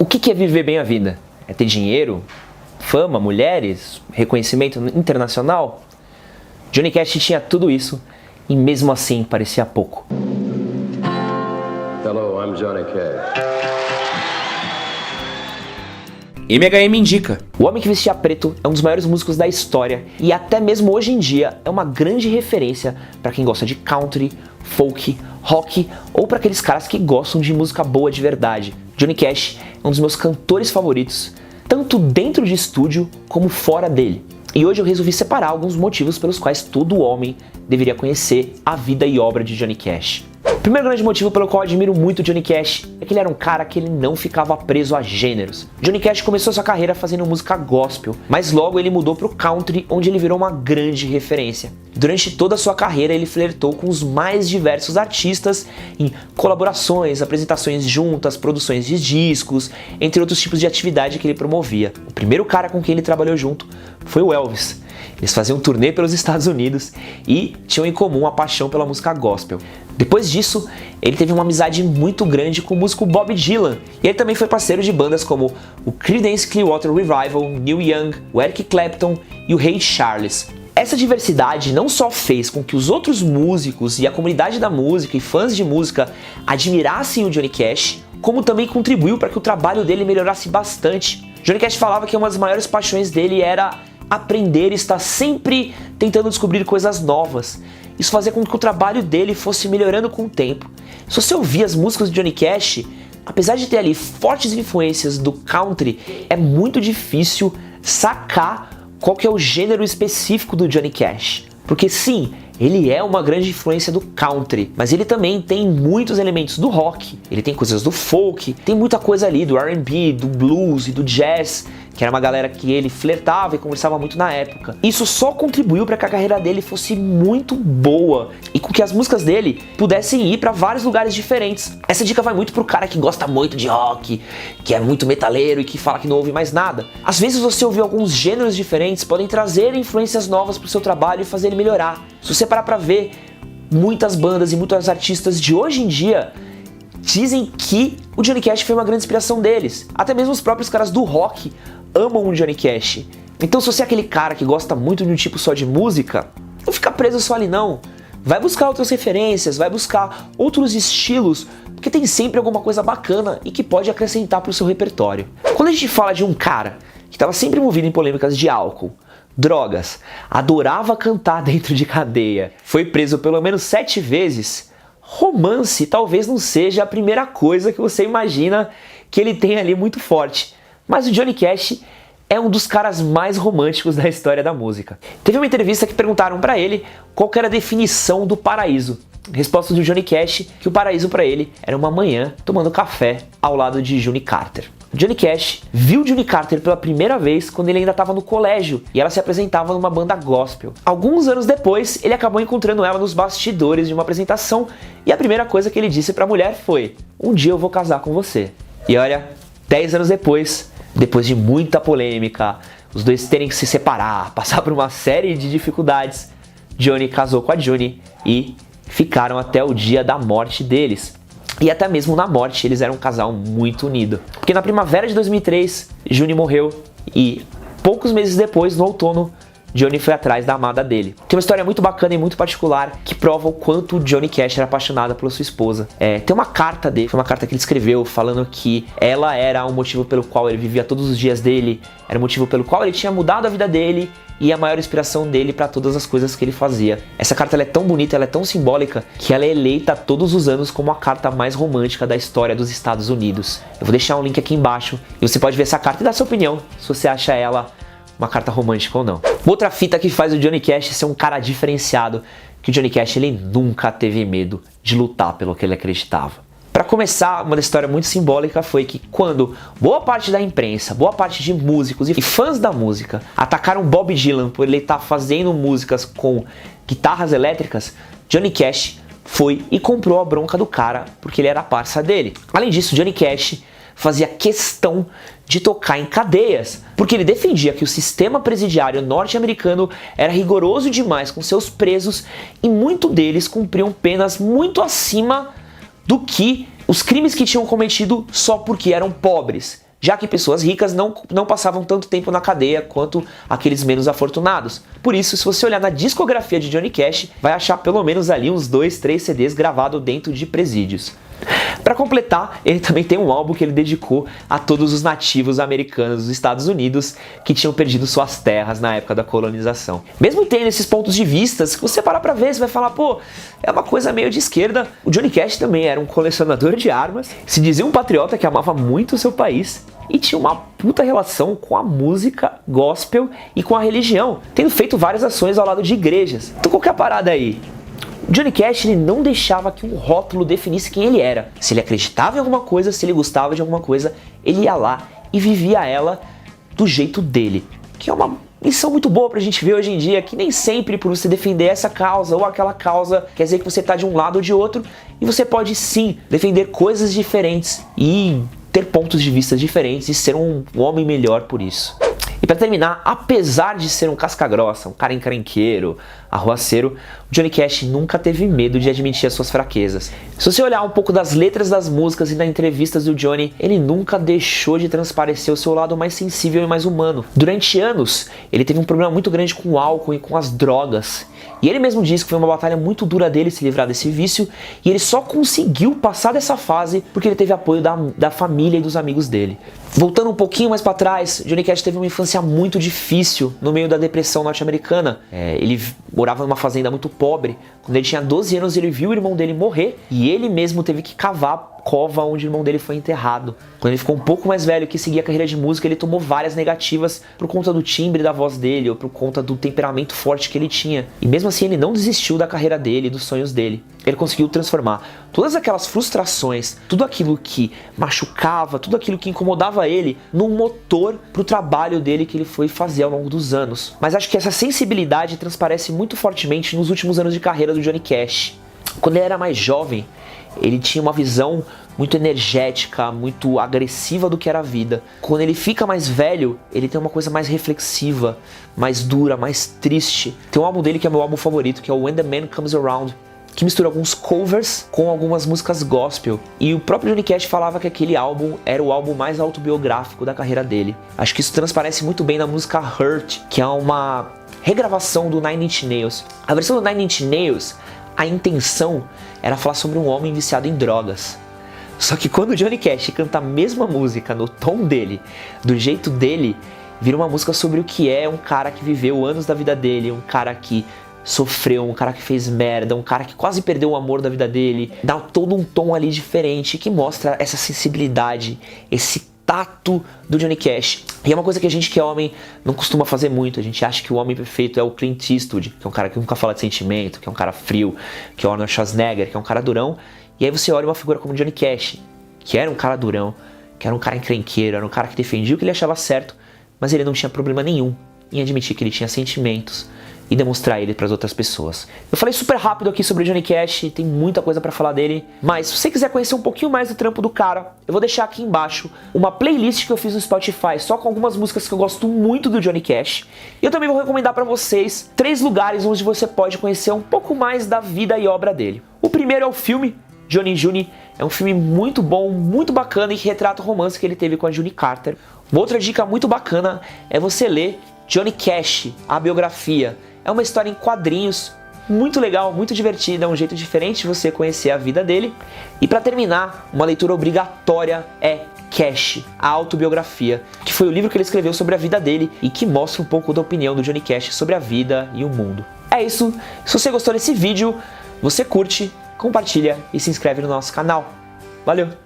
O que é viver bem a vida? É ter dinheiro, fama, mulheres, reconhecimento internacional? Johnny Cash tinha tudo isso e mesmo assim parecia pouco. Hello, I'm Johnny Cash. MHM indica. O Homem que Vestia Preto é um dos maiores músicos da história e até mesmo hoje em dia é uma grande referência para quem gosta de country, folk, rock ou para aqueles caras que gostam de música boa de verdade. Johnny Cash é um dos meus cantores favoritos, tanto dentro de estúdio como fora dele. E hoje eu resolvi separar alguns motivos pelos quais todo homem deveria conhecer a vida e obra de Johnny Cash. O primeiro grande motivo pelo qual eu admiro muito Johnny Cash é que ele era um cara que ele não ficava preso a gêneros. Johnny Cash começou sua carreira fazendo música gospel, mas logo ele mudou pro country, onde ele virou uma grande referência. Durante toda a sua carreira ele flertou com os mais diversos artistas em colaborações, apresentações juntas, produções de discos, entre outros tipos de atividade que ele promovia. O primeiro cara com quem ele trabalhou junto foi o Elvis. Eles faziam um turnê pelos Estados Unidos e tinham em comum a paixão pela música gospel. Depois disso, ele teve uma amizade muito grande com o músico Bob Dylan, e ele também foi parceiro de bandas como o Creedence Clearwater Revival, Neil Young, o Eric Clapton e o Ray Charles. Essa diversidade não só fez com que os outros músicos e a comunidade da música e fãs de música admirassem o Johnny Cash, como também contribuiu para que o trabalho dele melhorasse bastante. Johnny Cash falava que uma das maiores paixões dele era aprender e estar sempre tentando descobrir coisas novas. Isso fazia com que o trabalho dele fosse melhorando com o tempo. Se você ouvir as músicas de Johnny Cash, apesar de ter ali fortes influências do country, é muito difícil sacar qual que é o gênero específico do Johnny Cash. Porque sim, ele é uma grande influência do country, mas ele também tem muitos elementos do rock, ele tem coisas do folk, tem muita coisa ali do R&B, do blues e do jazz, que era uma galera que ele flertava e conversava muito na época. Isso só contribuiu para que a carreira dele fosse muito boa e com que as músicas dele pudessem ir para vários lugares diferentes. Essa dica vai muito pro cara que gosta muito de rock, que é muito metaleiro e que fala que não ouve mais nada. Às vezes você ouvir alguns gêneros diferentes podem trazer influências novas pro seu trabalho e fazer ele melhorar. Se você parar pra ver, muitas bandas e muitos artistas de hoje em dia dizem que o Johnny Cash foi uma grande inspiração deles. Até mesmo os próprios caras do rock amam o Johnny Cash. Então se você é aquele cara que gosta muito de um tipo só de música, não fica preso só ali não. Vai buscar outras referências, vai buscar outros estilos, porque tem sempre alguma coisa bacana e que pode acrescentar pro seu repertório. Quando a gente fala de um cara que estava sempre envolvido em polêmicas de álcool, drogas, adorava cantar dentro de cadeia, foi preso pelo menos 7 vezes, romance talvez não seja a primeira coisa que você imagina que ele tem ali muito forte. Mas o Johnny Cash é um dos caras mais românticos da história da música. Teve uma entrevista que perguntaram pra ele qual que era a definição do paraíso. Resposta do Johnny Cash que o paraíso pra ele era uma manhã tomando café ao lado de June Carter. Johnny Cash viu June Carter pela primeira vez quando ele ainda estava no colégio e ela se apresentava numa banda gospel. Alguns anos depois, ele acabou encontrando ela nos bastidores de uma apresentação e a primeira coisa que ele disse pra mulher foi: "Um dia eu vou casar com você". E olha, 10 anos depois de muita polêmica, os dois terem que se separar, passar por uma série de dificuldades, Johnny casou com a June e ficaram até o dia da morte deles. E até mesmo na morte eles eram um casal muito unido. Porque na primavera de 2003, June morreu e poucos meses depois, no outono, Johnny foi atrás da amada dele. Tem uma história muito bacana e muito particular que prova o quanto o Johnny Cash era apaixonado pela sua esposa. Tem uma carta dele, foi uma carta que ele escreveu falando que ela era o motivo pelo qual ele vivia todos os dias dele, era o motivo pelo qual ele tinha mudado a vida dele e a maior inspiração dele para todas as coisas que ele fazia. Essa carta ela é tão bonita, ela é tão simbólica, que ela é eleita todos os anos como a carta mais romântica da história dos Estados Unidos. Eu vou deixar um link aqui embaixo e você pode ver essa carta e dar sua opinião, se você acha ela uma carta romântica ou não. Outra fita que faz o Johnny Cash ser um cara diferenciado, que o Johnny Cash ele nunca teve medo de lutar pelo que ele acreditava. Para começar, uma história muito simbólica foi que quando boa parte da imprensa, boa parte de músicos e fãs da música atacaram Bob Dylan por ele estar fazendo músicas com guitarras elétricas, Johnny Cash foi e comprou a bronca do cara porque ele era parça dele. Além disso, Johnny Cash fazia questão de tocar em cadeias, porque ele defendia que o sistema presidiário norte-americano era rigoroso demais com seus presos e muitos deles cumpriam penas muito acima do que os crimes que tinham cometido só porque eram pobres. já que pessoas ricas não passavam tanto tempo na cadeia quanto aqueles menos afortunados. Por isso, se você olhar na discografia de Johnny Cash, vai achar pelo menos ali uns 2, 3 CDs gravados dentro de presídios. Para completar, ele também tem um álbum que ele dedicou a todos os nativos americanos dos Estados Unidos que tinham perdido suas terras na época da colonização. Mesmo tendo esses pontos de vista, se você parar pra ver, você vai falar, pô, é uma coisa meio de esquerda. O Johnny Cash também era um colecionador de armas, se dizia um patriota que amava muito o seu país e tinha uma puta relação com a música gospel e com a religião, tendo feito várias ações ao lado de igrejas. Então qual que é a parada aí? Johnny Cash ele não deixava que um rótulo definisse quem ele era. Se ele acreditava em alguma coisa, se ele gostava de alguma coisa, ele ia lá e vivia ela do jeito dele. Que é uma lição muito boa pra gente ver hoje em dia, que nem sempre por você defender essa causa ou aquela causa quer dizer que você tá de um lado ou de outro, e você pode sim defender coisas diferentes e ter pontos de vista diferentes e ser um homem melhor por isso. E para terminar, apesar de ser um casca-grossa, um cara encrenqueiro, arruaceiro, o Johnny Cash nunca teve medo de admitir as suas fraquezas. Se você olhar um pouco das letras das músicas e das entrevistas do Johnny, ele nunca deixou de transparecer o seu lado mais sensível e mais humano. Durante anos, ele teve um problema muito grande com o álcool e com as drogas. E ele mesmo disse que foi uma batalha muito dura dele se livrar desse vício, e ele só conseguiu passar dessa fase porque ele teve apoio da família e dos amigos dele. Voltando um pouquinho mais para trás, Johnny Cash teve uma infância muito difícil no meio da depressão norte-americana. Ele morava numa fazenda muito pobre. Quando ele tinha 12 anos, ele viu o irmão dele morrer e ele mesmo teve que cavar a cova onde o irmão dele foi enterrado. Quando ele ficou um pouco mais velho, que seguia a carreira de música, ele tomou várias negativas por conta do timbre da voz dele ou por conta do temperamento forte que ele tinha. E mesmo assim ele não desistiu da carreira dele e dos sonhos dele. Ele conseguiu transformar todas aquelas frustrações, tudo aquilo que machucava, tudo aquilo que incomodava ele, num motor pro trabalho dele que ele foi fazer ao longo dos anos. Mas acho que essa sensibilidade transparece muito fortemente nos últimos anos de carreira do Johnny Cash. Quando ele era mais jovem, ele tinha uma visão muito energética, muito agressiva do que era a vida. Quando ele fica mais velho, ele tem uma coisa mais reflexiva, mais dura, mais triste. Tem um álbum dele que é meu álbum favorito, que é o When the Man Comes Around, que mistura alguns covers com algumas músicas gospel. E o próprio Johnny Cash falava que aquele álbum era o álbum mais autobiográfico da carreira dele. Acho que isso transparece muito bem na música Hurt, que é uma regravação do Nine Inch Nails. A versão do Nine Inch Nails, a intenção era falar sobre um homem viciado em drogas. Só que quando o Johnny Cash canta a mesma música no tom dele, do jeito dele, vira uma música sobre o que é um cara que viveu anos da vida dele, um cara que sofreu, um cara que fez merda, um cara que quase perdeu o amor da vida dele. Dá todo um tom ali diferente que mostra essa sensibilidade, esse tato do Johnny Cash. E é uma coisa que a gente que é homem não costuma fazer muito. A gente acha que o homem perfeito é o Clint Eastwood, que é um cara que nunca fala de sentimento, que é um cara frio, que é o Arnold Schwarzenegger, que é um cara durão. E aí você olha uma figura como Johnny Cash, que era um cara durão, que era um cara encrenqueiro, era um cara que defendia o que ele achava certo, mas ele não tinha problema nenhum em admitir que ele tinha sentimentos e demonstrar ele para as outras pessoas. Eu falei super rápido aqui sobre o Johnny Cash, tem muita coisa para falar dele, mas se você quiser conhecer um pouquinho mais do trampo do cara, eu vou deixar aqui embaixo uma playlist que eu fiz no Spotify só com algumas músicas que eu gosto muito do Johnny Cash. E eu também vou recomendar para vocês 3 lugares onde você pode conhecer um pouco mais da vida e obra dele. O primeiro é o filme Johnny June. É um filme muito bom, muito bacana e que retrata o romance que ele teve com a Junie Carter. Uma outra dica muito bacana é você ler Johnny Cash, a biografia. É uma história em quadrinhos, muito legal, muito divertida, é um jeito diferente de você conhecer a vida dele. E para terminar, uma leitura obrigatória é Cash, a autobiografia, que foi o livro que ele escreveu sobre a vida dele e que mostra um pouco da opinião do Johnny Cash sobre a vida e o mundo. É isso, se você gostou desse vídeo, você curte, compartilha e se inscreve no nosso canal. Valeu!